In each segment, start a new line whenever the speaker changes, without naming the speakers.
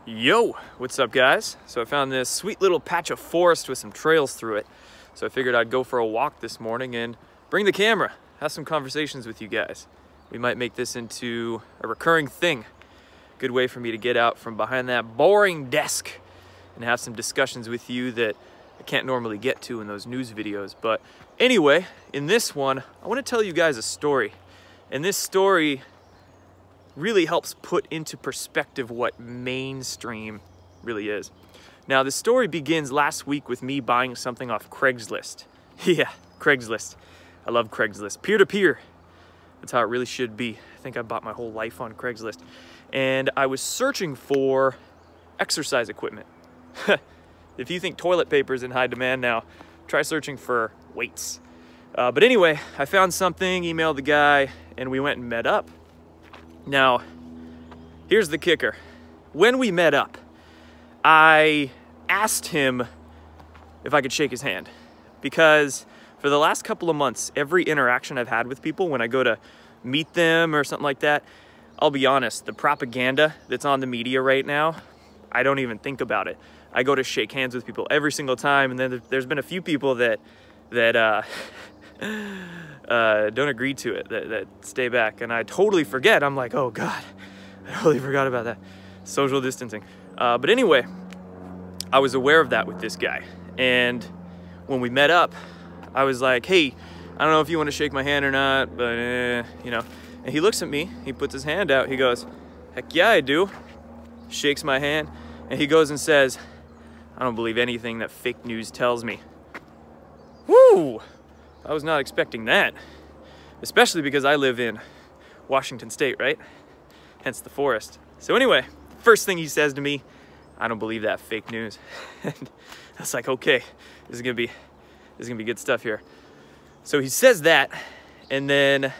Yo, what's up guys? So I found this sweet little patch of forest with some trails through it. So I figured I'd go for a walk this morning and bring the camera, have some conversations with you guys. We might make this into a recurring thing. Good way for me to get out from behind that boring desk and have some discussions with you that I can't normally get to in those news videos. But anyway, in this one, I want to tell you guys a story. And this story really helps put into perspective what mainstream really is. Now, the story begins last week with me buying something off Craigslist. Yeah, Craigslist. I love Craigslist. Peer-to-peer. That's how it really should be. I think I bought my whole life on Craigslist. And I was searching for exercise equipment. If you think toilet paper is in high demand now, try searching for weights. But anyway, I found something, emailed the guy, and we went and met up. Now, here's the kicker. When we met up, I asked him if I could shake his hand, because for the last couple of months, every interaction I've had with people, when I go to meet them or something like that, I'll be honest, the propaganda that's on the media right now, I don't even think about it. I go to shake hands with people every single time, and then there's been a few people that don't agree to it, that stay back, and I totally forget. I'm like, oh God, I totally forgot about that. Social distancing. But anyway, I was aware of that with this guy, and when we met up, I was like, hey, I don't know if you want to shake my hand or not, but you know. And he looks at me, he puts his hand out, he goes, heck yeah, I do. Shakes my hand, and he goes and says, I don't believe anything that fake news tells me. Woo! I was not expecting that, especially because I live in Washington State, right? Hence the forest. So anyway, first thing he says to me, I don't believe that fake news. And I was like, okay, this is gonna be good stuff here. So he says that, and then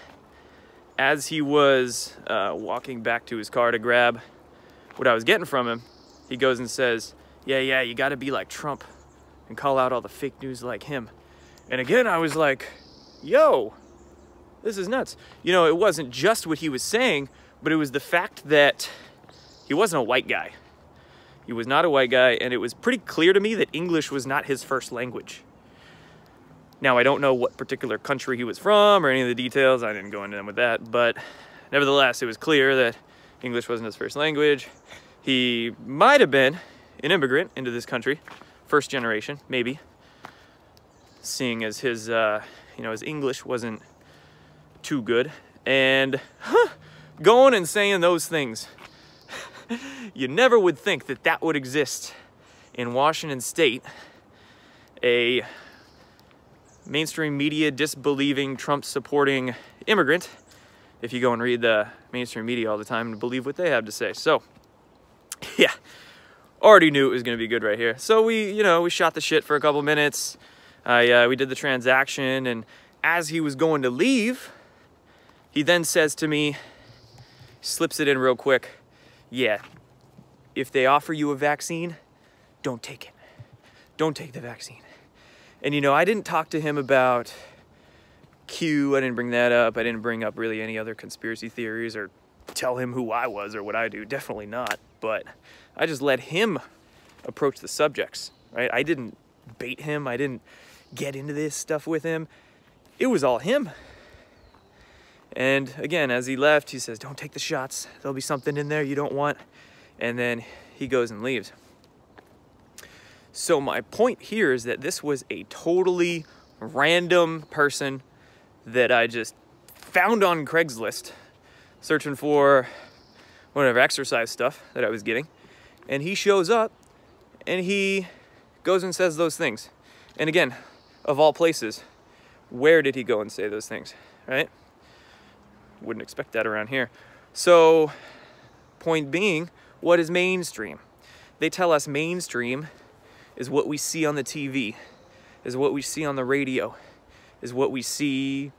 as he was walking back to his car to grab what I was getting from him, he goes and says, yeah, you gotta be like Trump and call out all the fake news like him. And again, I was like, yo, this is nuts. You know, it wasn't just what he was saying, but it was the fact that he wasn't a white guy. He was not a white guy, and it was pretty clear to me that English was not his first language. Now, I don't know what particular country he was from or any of the details. I didn't go into them with that, but nevertheless, it was clear that English wasn't his first language. He might have been an immigrant into this country, first generation, maybe, seeing as his, his English wasn't too good. And going and saying those things, you never would think that that would exist in Washington State, a mainstream media disbelieving, Trump-supporting immigrant, if you go and read the mainstream media all the time and believe what they have to say. So, yeah, already knew it was going to be good right here. So we shot the shit for a couple minutes. We did the transaction, and as he was going to leave, he then says to me, slips it in real quick, yeah, if they offer you a vaccine, don't take it. Don't take the vaccine. And you know, I didn't talk to him about Q, I didn't bring that up. I didn't bring up really any other conspiracy theories or tell him who I was or what I do. Definitely not. But I just let him approach the subjects, right? I didn't bait him. I didn't get into this stuff with him. It was all him. And again, as he left, he says, don't take the shots. There'll be something in there you don't want. And then he goes and leaves. So my point here is that this was a totally random person that I just found on Craigslist, searching for whatever exercise stuff that I was getting. And he shows up and he goes and says those things. And again, of all places, where did he go and say those things, right? Wouldn't expect that around here. So, point being, what is mainstream? They tell us mainstream is what we see on the TV, is what we see on the radio, is what we see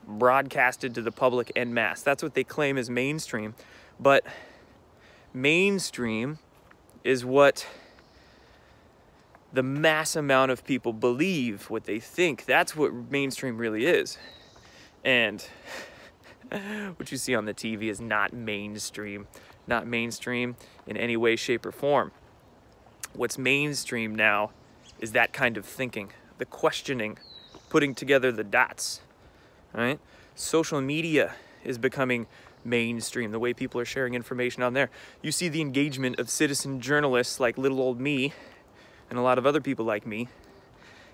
broadcasted to the public en masse. That's what they claim is mainstream. But mainstream is what the mass amount of people believe, what they think. That's what mainstream really is. And what you see on the TV is not mainstream. not mainstream in any way, shape, or form. What's mainstream now is that kind of thinking, the questioning, putting together the dots, right? Social media is becoming mainstream, the way people are sharing information on there. You see the engagement of citizen journalists like little old me and a lot of other people like me,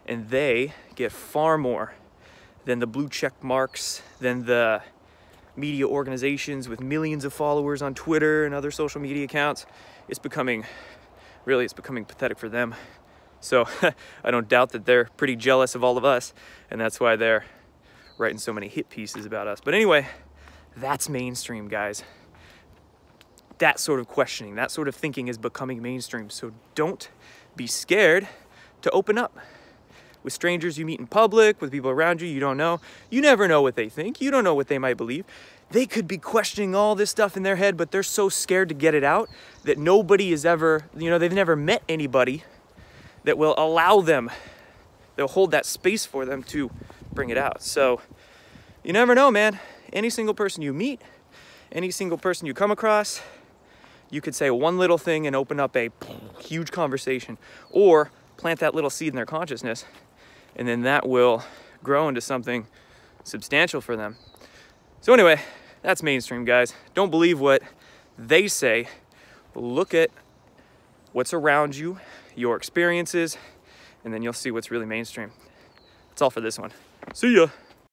and they get far more than the blue check marks, than the media organizations with millions of followers on Twitter and other social media accounts. It's becoming pathetic for them. So I don't doubt that they're pretty jealous of all of us, and that's why they're writing so many hit pieces about us. But anyway, that's mainstream, guys. That sort of questioning, that sort of thinking is becoming mainstream. So don't be scared to open up with strangers you meet in public, with people around you you don't know. You never know what they think. You don't know what they might believe. They could be questioning all this stuff in their head, but they're so scared to get it out that nobody is ever, they've never met anybody that will allow them, they'll hold that space for them to bring it out. So you never know, man. Any single person you meet, any single person you come across, you could say one little thing and open up a huge conversation, or plant that little seed in their consciousness, and then that will grow into something substantial for them. So anyway, that's mainstream, guys. Don't believe what they say. Look at what's around you, your experiences, and then you'll see what's really mainstream. That's all for this one. See ya.